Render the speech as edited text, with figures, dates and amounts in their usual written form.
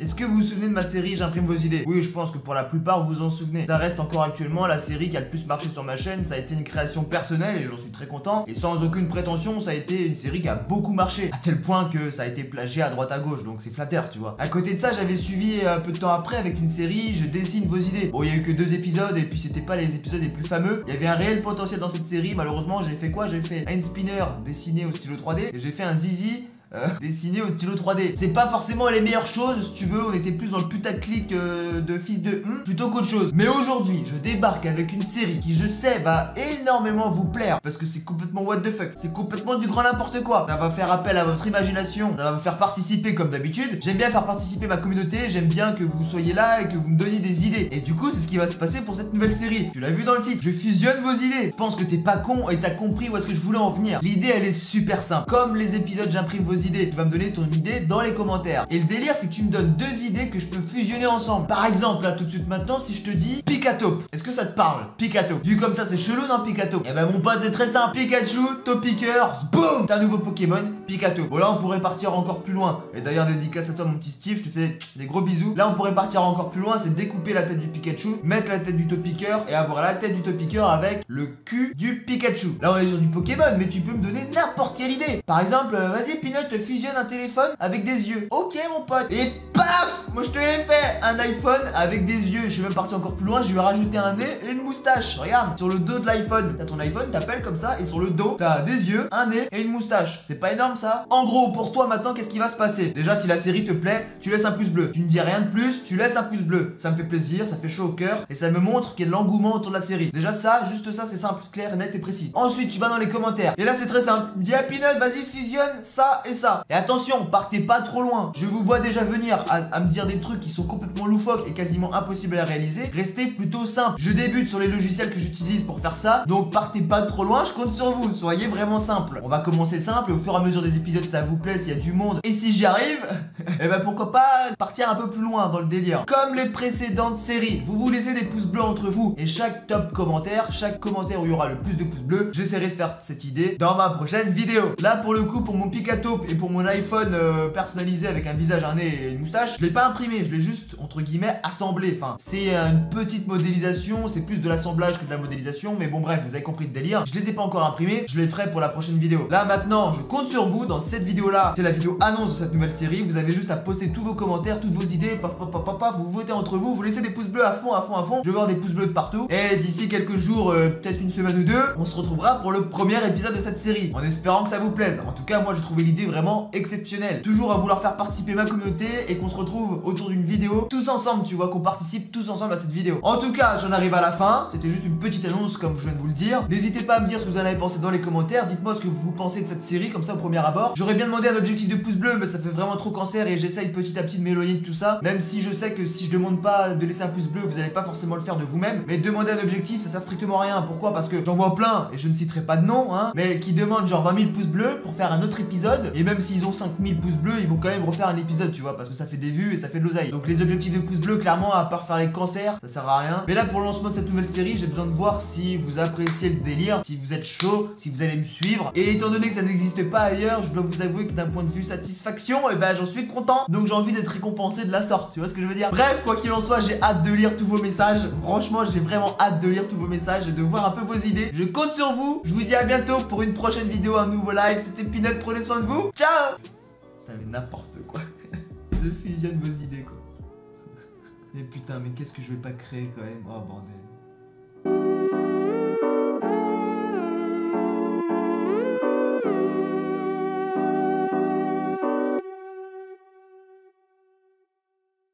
Est-ce que vous vous souvenez de ma série J'imprime vos idées? Oui, je pense que pour la plupart vous vous en souvenez. Ça reste encore actuellement la série qui a le plus marché sur ma chaîne. Ça a été une création personnelle et j'en suis très content. Et sans aucune prétention, ça a été une série qui a beaucoup marché. À tel point que ça a été plagié à droite à gauche, donc c'est flatteur, tu vois. À côté de ça, j'avais suivi un peu de temps après avec une série Je dessine vos idées. Bon, il y a eu que 2 épisodes et puis c'était pas les épisodes les plus fameux. Il y avait un réel potentiel dans cette série. Malheureusement, j'ai fait quoi? J'ai fait un spinner dessiné au stylo 3D et j'ai fait un zizi dessiné au stylo 3D. C'est pas forcément les meilleures choses, si tu veux. On était plus dans le putaclic de fils de plutôt qu'autre chose. Mais aujourd'hui, je débarque avec une série qui, je sais, va énormément vous plaire parce que c'est complètement what the fuck. C'est complètement du grand n'importe quoi. Ça va faire appel à votre imagination. Ça va vous faire participer comme d'habitude. J'aime bien faire participer ma communauté. J'aime bien que vous soyez là et que vous me donniez des idées. Et du coup, c'est ce qui va se passer pour cette nouvelle série. Tu l'as vu dans le titre. Je fusionne vos idées. Je pense que t'es pas con et t'as compris où est-ce que je voulais en venir. L'idée, elle est super simple. Comme les épisodes J'imprime vos idées, tu vas me donner ton idée dans les commentaires. Et le délire, c'est que tu me donnes 2 idées que je peux fusionner ensemble. Par exemple, là tout de suite maintenant, si je te dis Picataupe, est-ce que ça te parle? Picataupe. Vu comme ça, c'est chelou dans Picataupe. Et ben mon pote, c'est très simple. Pikachu, Topiqueur, boum, t'as un nouveau Pokémon, Picataupe. Bon là, on pourrait partir encore plus loin. Et d'ailleurs, dédicace à toi mon petit Steve, je te fais des gros bisous. Là, on pourrait partir encore plus loin, c'est découper la tête du Pikachu, mettre la tête du Topiqueur et avoir la tête du Topiqueur avec le cul du Pikachu. Là, on est sur du Pokémon, mais tu peux me donner n'importe quelle idée. Par exemple, vas-y Peanut, fusionne un téléphone avec des yeux. Ok mon pote. Et paf, moi je te l'ai fait. Un iPhone avec des yeux. Je suis même parti encore plus loin. Je vais rajouter un nez et une moustache. Regarde, sur le dos de l'iPhone, t'as ton iPhone, t'appelles comme ça. Et sur le dos, t'as des yeux, un nez et une moustache. C'est pas énorme ça? En gros, pour toi maintenant, qu'est-ce qui va se passer? Déjà, si la série te plaît, tu laisses un pouce bleu. Tu ne dis rien de plus, tu laisses un pouce bleu. Ça me fait plaisir, ça fait chaud au cœur. Et ça me montre qu'il y a de l'engouement autour de la série. Déjà ça, juste ça, c'est simple, clair, net et précis. Ensuite, tu vas dans les commentaires. Et là, c'est très simple. Dis à Peanut, vas-y, fusionne ça et ça. Et attention, partez pas trop loin. Je vous vois déjà venir à me dire des trucs qui sont complètement loufoques et quasiment impossibles à réaliser. Restez plutôt simple. Je débute sur les logiciels que j'utilise pour faire ça. Donc partez pas trop loin, je compte sur vous. Soyez vraiment simple. On va commencer simple et au fur et à mesure des épisodes, ça vous plaît, s'il y a du monde. Et si j'y arrive, et ben pourquoi pas partir un peu plus loin dans le délire. Comme les précédentes séries, vous vous laissez des pouces bleus entre vous. Et chaque top commentaire, chaque commentaire où il y aura le plus de pouces bleus, j'essaierai de faire cette idée dans ma prochaine vidéo. Là pour le coup, pour mon Picataupe et pour mon iPhone personnalisé avec un visage, un nez et une moustache, je l'ai pas imprimé, je l'ai juste entre guillemets assemblé. Enfin, c'est une petite modélisation, c'est plus de l'assemblage que de la modélisation, mais bon bref, vous avez compris le délire. Je les ai pas encore imprimés, je les ferai pour la prochaine vidéo. Là maintenant, je compte sur vous dans cette vidéo là. C'est la vidéo annonce de cette nouvelle série. Vous avez juste à poster tous vos commentaires, toutes vos idées, paf paf paf paf paf, vous votez entre vous, vous laissez des pouces bleus à fond à fond à fond. Je veux voir des pouces bleus de partout. Et d'ici quelques jours, peut-être une semaine ou deux, on se retrouvera pour le premier épisode de cette série, en espérant que ça vous plaise. En tout cas, moi j'ai trouvé l'idée vraiment exceptionnelle. Toujours à vouloir faire participer ma communauté et qu'on se retrouve autour d'une vidéo tous ensemble, tu vois, qu'on participe tous ensemble à cette vidéo. En tout cas, j'en arrive à la fin. C'était juste une petite annonce comme je viens de vous le dire. N'hésitez pas à me dire ce que vous en avez pensé dans les commentaires. Dites-moi ce que vous pensez de cette série, comme ça au premier abord. J'aurais bien demandé un objectif de pouce bleu, mais ça fait vraiment trop cancer et j'essaye petit à petit de m'éloigner de tout ça. Même si je sais que si je demande pas de laisser un pouce bleu, vous allez pas forcément le faire de vous-même. Mais demander un objectif, ça sert strictement à rien. Pourquoi? Parce que j'en vois plein, et je ne citerai pas de nom, hein, mais qui demandent genre 20 000 pouces bleus pour faire un autre épisode. Et même s'ils ont 5 000 pouces bleus, ils vont quand même refaire un épisode, tu vois, parce que ça fait des vues et ça fait de l'oseille. Donc les objectifs de pouces bleus, clairement, à part faire les cancers, ça sert à rien. Mais là, pour le lancement de cette nouvelle série, j'ai besoin de voir si vous appréciez le délire, si vous êtes chaud, si vous allez me suivre. Et étant donné que ça n'existe pas ailleurs, je dois vous avouer que d'un point de vue satisfaction, et ben j'en suis content. Donc j'ai envie d'être récompensé de la sorte, tu vois ce que je veux dire? Bref, quoi qu'il en soit, j'ai hâte de lire tous vos messages. Franchement, j'ai vraiment hâte de lire tous vos messages et de voir un peu vos idées. Je compte sur vous. Je vous dis à bientôt pour une prochaine vidéo, un nouveau live. C'était Peanut, prenez soin de vous. Ciao. Putain, mais n'importe quoi. Je fusionne vos idées, quoi. Mais putain, mais qu'est-ce que je vais pas créer quand même? Oh bordel.